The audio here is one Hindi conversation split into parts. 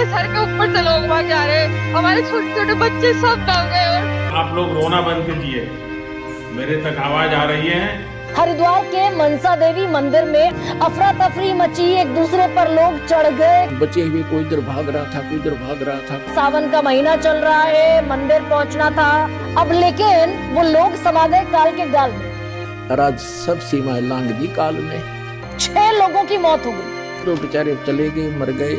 हमारे सर के ऊपर से लोग भाग जा रहे हैं, हमारे छोटे छोटे बच्चे सब दब गए। और आप लोग रोना बंद कीजिए, मेरे तक आवाज आ रही है। हरिद्वार के मनसा देवी मंदिर में अफरा तफरी मची, एक दूसरे पर लोग चढ़ गए। बचे हुए कोई इधर भाग रहा था, कोई इधर भाग रहा था। सावन का महीना चल रहा है, मंदिर पहुंचना था अब, लेकिन वो लोग समा गए काल के गाल में। और आज सब सीमाएं लांघ दी काल में। 6 लोगों की मौत हो गई। तो बेचारे चले गए, मर गए,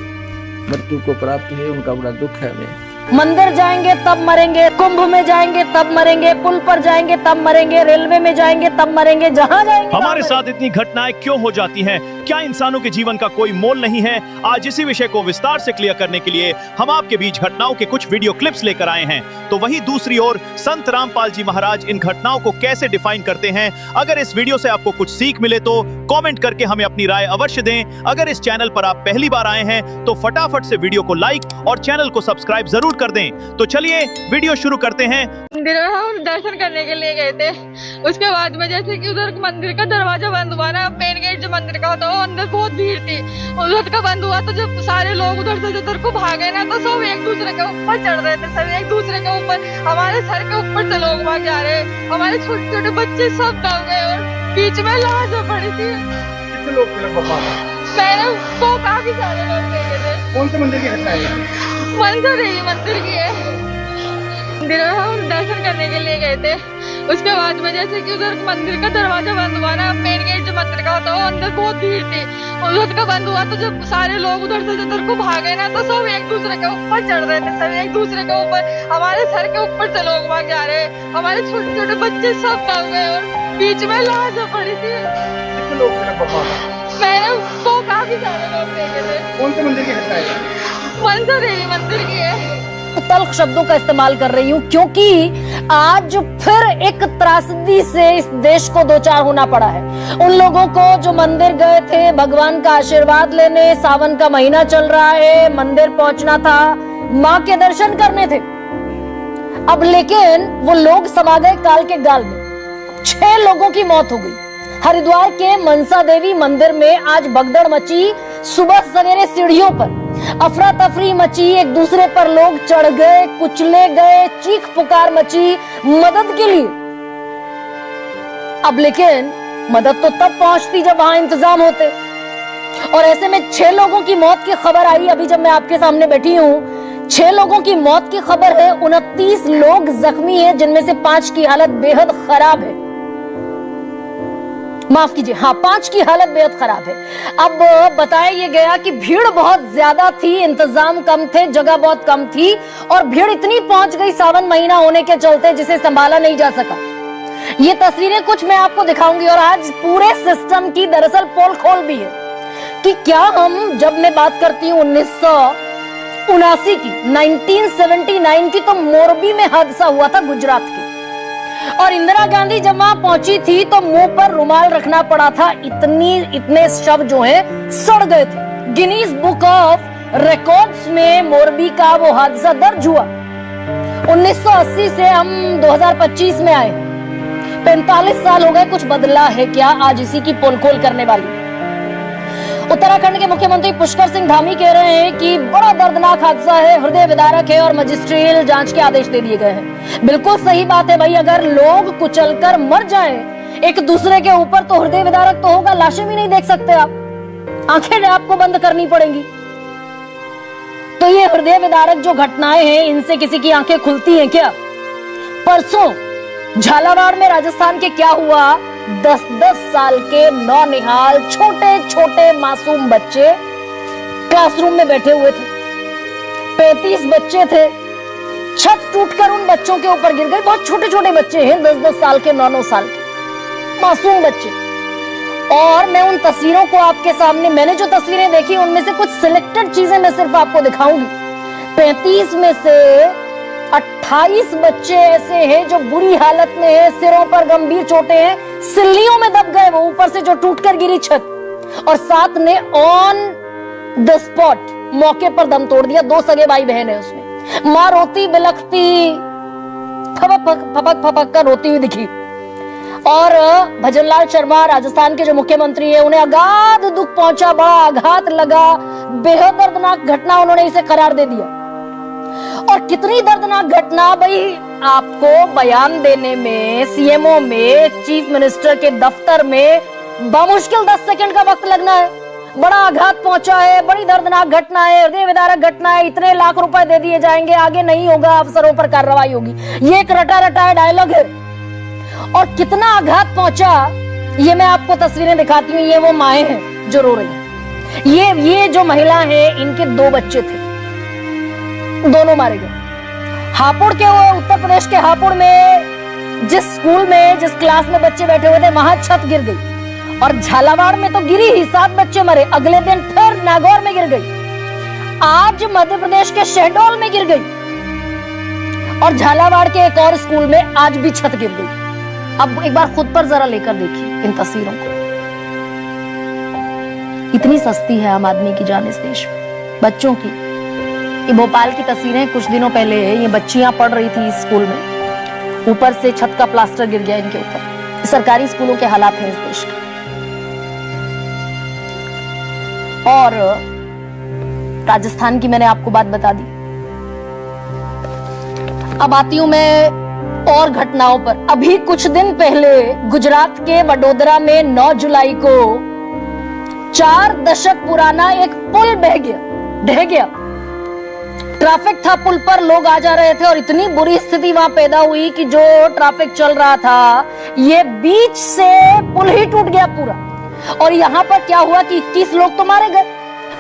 मृत्यु को प्राप्त है, उनका बड़ा दुख है हमें। मंदिर जाएंगे तब मरेंगे, कुंभ में जाएंगे तब मरेंगे, पुल पर जाएंगे तब मरेंगे, रेलवे में जाएंगे तब मरेंगे, जहां जाएंगे। हमारे साथ इतनी घटनाएं क्यों हो जाती हैं? क्या इंसानों के जीवन का कोई मोल नहीं है? आज इसी विषय को विस्तार से क्लियर करने के लिए हम आपके बीच घटनाओं के कुछ वीडियो क्लिप्स लेकर आए हैं। तो वहीं दूसरी ओर संत रामपाल जी महाराज इन घटनाओं को कैसे डिफाइन करते हैं? अगर इस वीडियो से आपको कुछ सीख मिले तो कमेंट करके हमें अपनी राय अवश्य दें। अगर इस चैनल पर आप पहली बार आए हैं तो फटाफट से वीडियो को लाइक और चैनल को सब्सक्राइब जरूर कर दें। तो चलिए वीडियो शुरू करते हैं। मंदिर में हम दर्शन करने के लिए गए थे। उसके बाद में जैसे कि उधर मंदिर का दरवाजा बंद हुआ ना, मेन गेट जो मंदिर का होता है, वो अंदर बहुत भीड़ थी। उधर का बंद हुआ तो जब सारे लोग उधर से उधर को भागे ना, तो सब एक दूसरे के ऊपर चढ़ रहे थे, सब एक दूसरे के ऊपर, हमारे सर के ऊपर से लोग भाग जा रहे हैं, हमारे छोटे छोटे बच्चे सब दब गए। और बीच में लाश पड़ी थी। कितने लोग थे लगभग? मैंने वो काफी सारे लोग देखे थे। कौन से मंदिर की घटना है? मंदिर है, मंदिर की है। मंदिर में हम दर्शन करने के लिए गए थे। उसके बाद में जैसे कि उधर मंदिर का दरवाजा बंद हुआ ना, मेन गेट जो मंदिर का होता है, वो अंदर बहुत भीड़ थी। उधर का बंद हुआ तो जब सारे लोग उधर से उधर को भागे ना, तो सब एक दूसरे के ऊपर चढ़ रहे थे, सब एक दूसरे के ऊपर, हमारे सर के ऊपर से लोग भाग जा रहे हैं, हमारे छोटे छोटे बच्चे सब दब गए। और बीच में लाश पड़ी थी। कितने लोग थे लगभग? मैंने वो काफी सारे लोग देखे थे। कौन से मंदिर की घटना है? मंदिर है, मंदिर की है। तल्ख शब्दों का इस्तेमाल कर रही हूँ क्योंकि आज फिर एक त्रासदी से इस देश को दो चार होना पड़ा है। उन लोगों को जो मंदिर गए थे भगवान का आशीर्वाद लेने, सावन का महीना चल रहा है, मंदिर पहुंचना था, माँ के दर्शन करने थे, अब लेकिन वो लोग समा गए काल के गाल में। 6 लोगों की मौत हो गई। हरिद्वार के मनसा देवी मंदिर में आज भगदड़ मची। सुबह सवेरे सीढ़ियों पर अफरा तफरी मची, एक दूसरे पर लोग चढ़ गए, कुचले गए, चीख पुकार मची मदद के लिए। अब लेकिन मदद तो तब पहुंचती जब वहां इंतजाम होते, और ऐसे में 6 लोगों की मौत की खबर आई। अभी जब मैं आपके सामने बैठी हूं, 6 लोगों की मौत की खबर है, 29 लोग जख्मी हैं, जिनमें से 5 की हालत बेहद खराब है। माफ कीजिए, हाँ, 5 की हालत बेहद खराब है। अब बताया ये गया कि भीड़ बहुत ज्यादा थी, इंतजाम कम थे, जगह बहुत कम थी, और भीड़ इतनी पहुंच गई सावन महीना होने के चलते जिसे संभाला नहीं जा सका। ये तस्वीरें कुछ मैं आपको दिखाऊंगी, और आज पूरे सिस्टम की दरअसल पोल खोल भी है कि क्या हम, जब मैं बात करती हूँ 1979 की, 1979 की, तो मोरबी में हादसा हुआ था गुजरात के, और इंदिरा गांधी जब वहां पहुंची थी तो मुंह पर रुमाल रखना पड़ा था, इतने शव जो हैं सड़ गए थे। गिनीज बुक ऑफ रिकॉर्ड्स में मोरबी का वो हादसा दर्ज हुआ। 1980 से हम 2025 में आए, 45 साल हो गए, कुछ बदला है क्या? आज इसी की पोल खोल करने वाली। उत्तराखंड के मुख्यमंत्री पुष्कर सिंह धामी कह रहे हैं कि बड़ा दर्दनाक हादसा है, हृदय विदारक है, और मजिस्ट्रियल जांच के आदेश दे दिए गए हैं। बिल्कुल सही बात है भाई, अगर लोग कुचलकर मर जाएं एक दूसरे के ऊपर तो हृदय विदारक तो होगा, लाशें भी नहीं देख सकते आप, आंखें आपको बंद करनी पड़ेंगी। तो ये हृदय विदारक जो घटनाएं हैं, इनसे किसी की आंखें खुलती हैं क्या? परसों झालावाड़ में राजस्थान के क्या हुआ, 10-10 साल के नौनिहाल छोटे छोटे मासूम बच्चे क्लासरूम में बैठे हुए थे, 35 बच्चे थे, छत टूटकर उन बच्चों के ऊपर गिर गई। बहुत छोटे छोटे बच्चे हैं, 10-10 साल के, 9-9 साल के मासूम बच्चे। और मैं उन तस्वीरों को आपके सामने, मैंने जो तस्वीरें देखी उनमें से कुछ सिलेक्टेड चीजें मैं सिर्फ आपको दिखाऊंगी। 35 में से 28 बच्चे ऐसे हैं जो बुरी हालत में हैं, सिरों पर गंभीर चोटें हैं, सिल्लियों में दब गए वो, ऊपर से जो टूटकर गिरी छत, और 7 ने ऑन द स्पॉट मौके पर दम तोड़ दिया। 2 सगे भाई बहन है उसमें। मां रोती बिलखती, फपक फपक कर रोती हुई दिखी। और भजनलाल शर्मा राजस्थान के जो मुख्यमंत्री है, उन्हें अगाध दुख पहुंचा, बड़ा आघात लगा, बेहद दर्दनाक घटना उन्होंने इसे करार दे दिया। और कितनी दर्दनाक घटना भाई, आपको बयान देने में, सीएमओ में, चीफ मिनिस्टर के दफ्तर में बमुश्किल 10 सेकंड का वक्त लगना है। बड़ा आघात पहुंचा है, बड़ी दर्दनाक घटना है, हृदय विदारक घटना है, इतने लाख रुपए दे दिए जाएंगे, आगे नहीं होगा, अफसरों पर कार्रवाई होगी। ये एक रटा रटा डायलॉग है। और कितना आघात पहुंचा, ये मैं आपको तस्वीरें दिखाती हूँ। ये वो माएं हैं जो रो रही हैं। ये जो महिला है, इनके 2 बच्चे थे, दोनों मारे गए। हापुड़ के, वो उत्तर प्रदेश के हापुड़ में जिस स्कूल में, जिस क्लास में बच्चे बैठे हुए थे, वहां छत गिर गई। और झालावाड़ में तो गिरी ही, 7 बच्चे मरे। अगले दिन फिर नागौर में गिर गई। आज मध्य प्रदेश के शहडोल में गिर गई। और झालावाड़ के एक और स्कूल में आज भी छत गिर गई। अब एक बार खुद पर जरा लेकर देखिए इन तस्वीरों को। इतनी सस्ती है आम आदमी की जान इस देश में, बच्चों की। ये भोपाल की तस्वीरें, कुछ दिनों पहले ये बच्चियां पढ़ रही थी स्कूल में, ऊपर से छत का प्लास्टर गिर गया इनके ऊपर। सरकारी स्कूलों के हालात हैं इस देश के। और राजस्थान की मैंने आपको बात बता दी। अब आती हूं मैं और घटनाओं पर। अभी कुछ दिन पहले गुजरात के वडोदरा में 9 जुलाई को 4 दशक पुराना एक पुल ढह गया। ट्रैफिक था पुल पर, लोग आ जा रहे थे और इतनी बुरी स्थिति वहां पैदा हुई कि जो ट्रैफिक चल रहा था, ये बीच से पुल ही टूट गया पूरा। और यहाँ पर क्या हुआ कि 21 लोग तो मारे गए।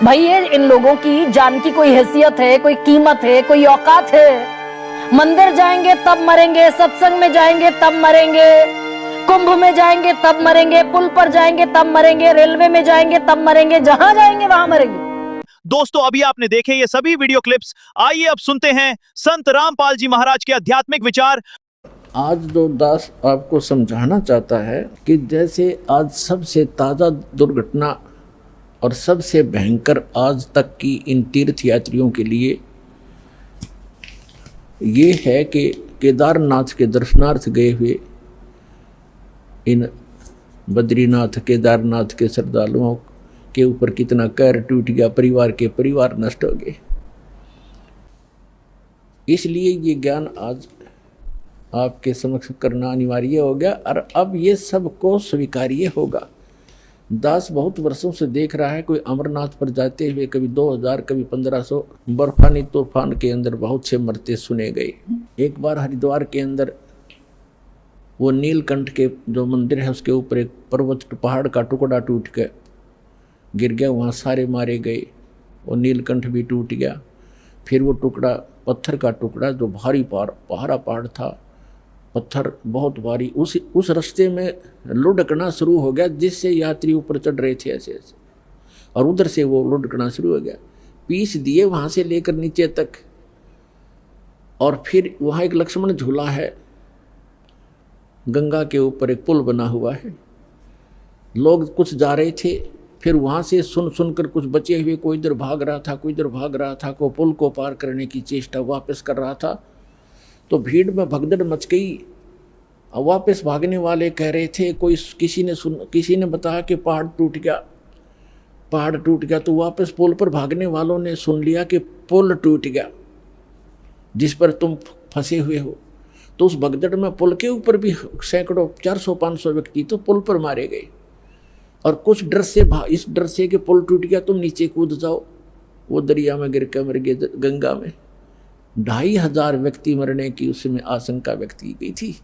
भाई, ये इन लोगों की जान की कोई हैसियत है, कोई कीमत है, कोई औकात है? मंदिर जाएंगे तब मरेंगे, सत्संग में जाएंगे तब मरेंगे, कुंभ में जाएंगे तब मरेंगे, पुल पर जाएंगे तब मरेंगे, रेलवे में जाएंगे तब मरेंगे, जहां जाएंगे वहां मरेंगे। दोस्तों, अभी आपने देखे ये सभी वीडियो क्लिप्स। आइए अब सुनते हैं संत रामपाल जी महाराज के आध्यात्मिक विचार। आज जो दास आपको समझाना चाहता है कि जैसे आज सबसे ताज़ा दुर्घटना और सबसे भयंकर आज तक की इन तीर्थ यात्रियों के लिए ये है कि केदारनाथ के दर्शनार्थ गए हुए इन बद्रीनाथ केदारनाथ के श्रद्धालुओं के ऊपर कितना कहर टूट गया, परिवार के परिवार नष्ट हो गए। इसलिए ये ज्ञान आज आपके समक्ष करना अनिवार्य हो गया और अब ये सबको स्वीकार्य होगा। दास बहुत वर्षों से देख रहा है, कोई अमरनाथ पर जाते हुए कभी 2000 कभी 1500 बर्फानी तूफान के अंदर बहुत से मरते सुने गए। एक बार हरिद्वार के अंदर वो नीलकंठ के जो मंदिर है उसके ऊपर एक पर्वत पहाड़ का टुकड़ा टूट के गिर गया, वहाँ सारे मारे गए और नीलकंठ भी टूट गया। फिर वो टुकड़ा, पत्थर का टुकड़ा जो भारी पहाड़ था, पत्थर बहुत भारी, उस रास्ते में लुढ़कना शुरू हो गया, जिससे यात्री ऊपर चढ़ रहे थे ऐसे ऐसे, और उधर से वो लुढ़कना शुरू हो गया। पीस दिए वहाँ से लेकर नीचे तक। और फिर वहाँ एक लक्ष्मण झूला है, गंगा के ऊपर एक पुल बना हुआ है। लोग कुछ जा रहे थे, फिर वहाँ से सुनकर कुछ बचे हुए, कोई इधर भाग रहा था, कोई इधर भाग रहा था, कोई पुल को पार करने की चेष्टा वापस कर रहा था। तो भीड़ में भगदड़ मच गई। और वापस भागने वाले कह रहे थे, किसी ने बताया कि पहाड़ टूट गया। तो वापस पुल पर भागने वालों ने सुन लिया कि पुल टूट गया जिस पर तुम फंसे हुए हो। तो उस भगदड़ में पुल के ऊपर भी सैकड़ों 400-500 व्यक्ति तो पुल पर मारे गए। और कुछ डर से इस डर से कि पुल टूट गया तुम नीचे कूद जाओ, वो दरिया में गिर कर मर गए, गंगा में। 2500 व्यक्ति मरने की उसमें आशंका व्यक्त की गई थी।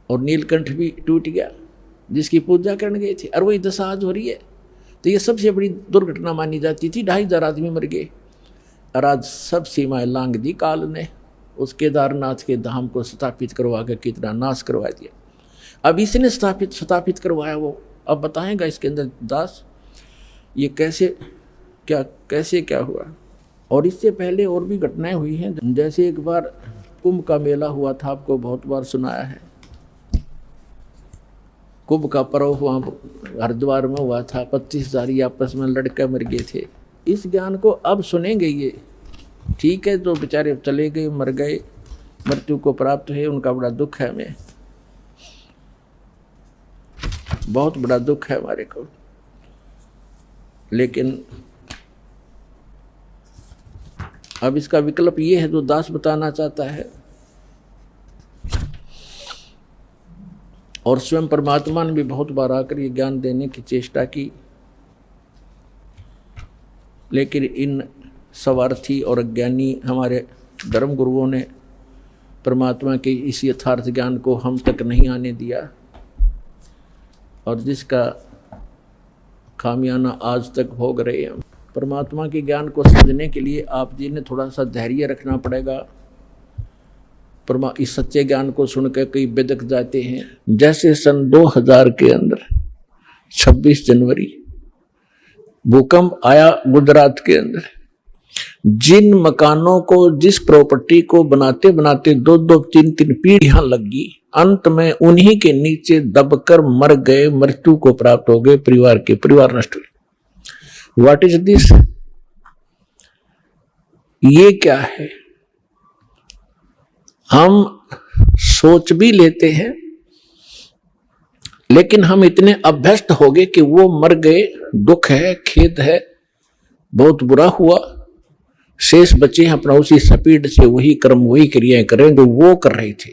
और नीलकंठ भी टूट गया जिसकी पूजा करने गए थे, और वही दशा आज हो रही है। तो ये सबसे बड़ी दुर्घटना मानी जाती थी। 2500 आदमी मर गए और आज सब सीमाएं लांघ दी काल ने। उस केदारनाथ के धाम को स्थापित करवा कर कितना नाश करवा दिया। अब इसने स्थापित करवाया वो अब बताएगा इसके अंदर दास ये कैसे क्या हुआ। और इससे पहले और भी घटनाएं हुई हैं। जैसे एक बार कुंभ का मेला हुआ था, आपको बहुत बार सुनाया है। कुंभ का पर्व हुआ हरिद्वार में हुआ था। 25,000 आपस में लड़के मर गए थे। इस ज्ञान को अब सुनेंगे ये, ठीक है। तो बेचारे चले गए, मर गए, मृत्यु को प्राप्त हुए, उनका बड़ा दुख है हमें। बहुत बड़ा दुख है हमारे को, लेकिन अब इसका विकल्प ये है जो दास बताना चाहता है। और स्वयं परमात्मा ने भी बहुत बार आकर ये ज्ञान देने की चेष्टा की, लेकिन इन स्वार्थी और अज्ञानी हमारे धर्म गुरुओं ने परमात्मा के इस यथार्थ ज्ञान को हम तक नहीं आने दिया, और जिसका खामियाना आज तक भोग रहे हैं। परमात्मा के ज्ञान को समझने के लिए आप जी ने थोड़ा सा धैर्य रखना पड़ेगा। इस सच्चे ज्ञान को सुनकर कई बिदक जाते हैं। जैसे सन 2000 के अंदर 26 जनवरी भूकंप आया गुजरात के अंदर, जिन मकानों को, जिस प्रॉपर्टी को बनाते बनाते 2-2, 3-3 पीढ़ियां लगी, अंत में उन्हीं के नीचे दबकर मर गए, मृत्यु को प्राप्त हो गए, परिवार नष्ट हुए। What is this? ये क्या है? हम सोच भी लेते हैं, लेकिन हम इतने अभ्यस्त हो गए कि वो मर गए, दुख है, खेद है, बहुत बुरा हुआ, शेष बचे अपना उसी स्पीड से वही कर्म, वही क्रियाएं करें जो वो कर रहे थे।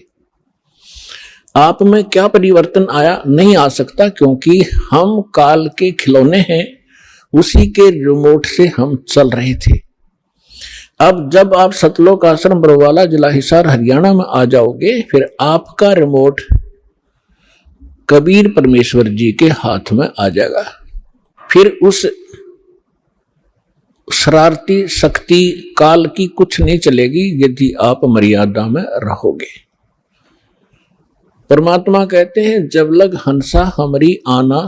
आप में क्या परिवर्तन आया? नहीं आ सकता, क्योंकि हम काल के खिलौने हैं, उसी के रिमोट से हम चल रहे थे। अब जब आप सतलोक आश्रम बरवाला जिला हिसार हरियाणा में आ जाओगे, फिर आपका रिमोट कबीर परमेश्वर जी के हाथ में आ जाएगा। फिर उस शरारती शक्ति काल की कुछ नहीं चलेगी यदि आप मर्यादा में रहोगे। परमात्मा कहते हैं, जब लग हंसा हमरी आना,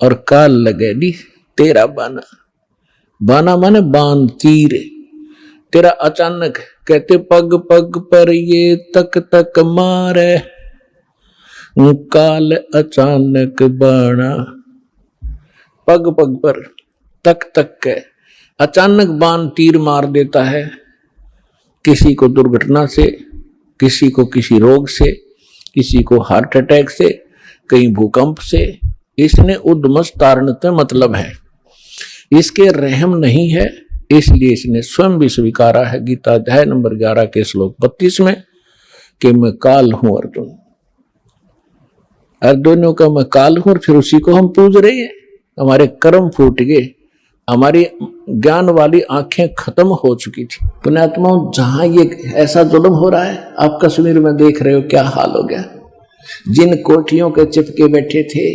और काल लगेगी तेरा बाना। बाना माने बाण, तीर। तेरा अचानक, कहते पग पग पर ये तक तक मारे, काल अचानक बाणा। पग पग पर, तक तक के अचानक बाण तीर मार देता है, किसी को दुर्घटना से, किसी को किसी रोग से, किसी को हार्ट अटैक से, कहीं भूकंप से। इसने उद्मस तारणते मतलब है, इसके रहम नहीं है, इसलिए इसने स्वयं भी स्वीकारा है गीता अध्याय नंबर 11 के श्लोक 32 में कि मैं काल हूं अर्जुन। अर्जुनों का मैं काल हूं, और फिर उसी को हम पूज रहे हैं। हमारे कर्म फूट गए, हमारी ज्ञान वाली आंखें खत्म हो चुकी थी। पुण्यात्माओं, जहां ये ऐसा जुल्म हो रहा है, आप कश्मीर में देख रहे हो क्या हाल हो गया। जिन कोठियों के चिपके बैठे थे,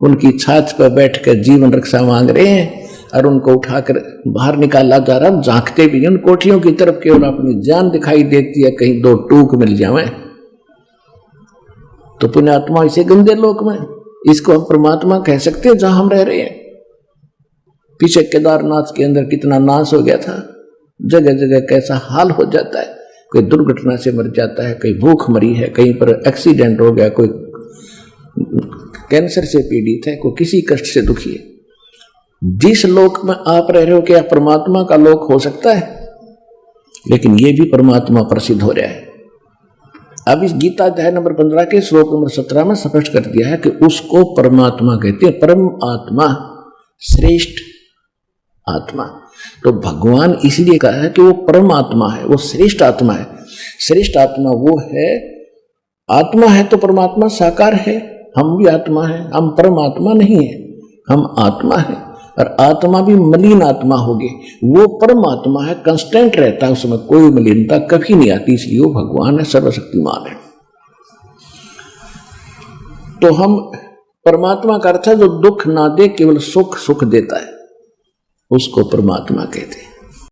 उनकी छात पर बैठकर जीवन रक्षा मांग रहे हैं, और उनको उठाकर बाहर निकाला जा रहा। झांकते भी उन कोठियों की तरफ, केवल अपनी जान दिखाई देती है, कहीं दो टूक मिल जाए। तो पुण्यात्मा इसे गंदे लोक में, इसको हम परमात्मा कह सकते हैं जहां हम रह रहे हैं। पीछे केदारनाथ के अंदर कितना नाश हो गया था, जगह जगह कैसा हाल हो जाता है। कोई दुर्घटना से मर जाता है, कहीं भूख मरी है, कहीं पर एक्सीडेंट हो गया, कोई कैंसर से पीड़ित है, कोई किसी कष्ट से दुखी है। जिस लोक में आप रह रहे हो, क्या परमात्मा का लोक हो सकता है? लेकिन यह भी परमात्मा प्रसिद्ध हो रहा है। अब इस गीता अध्याय नंबर 15 के श्लोक नंबर 17 में स्पष्ट कर दिया है कि उसको परमात्मा कहते हैं, परम आत्मा, श्रेष्ठ आत्मा। तो भगवान इसलिए कहा है कि वो परम आत्मा है, वो श्रेष्ठ आत्मा है। श्रेष्ठ आत्मा वो है, आत्मा है तो परमात्मा साकार है, हम भी आत्मा है, हम परमात्मा नहीं है, हम आत्मा है। और आत्मा भी मलिन आत्मा होगी, वो परमात्मा है, कंस्टेंट रहता है, उसमें कोई मलिनता कभी नहीं आती, इसलिए वो भगवान है, सर्वशक्तिमान है। तो हम परमात्मा का अर्थ है जो दुख ना दे, केवल सुख सुख देता है, उसको परमात्मा कहते हैं।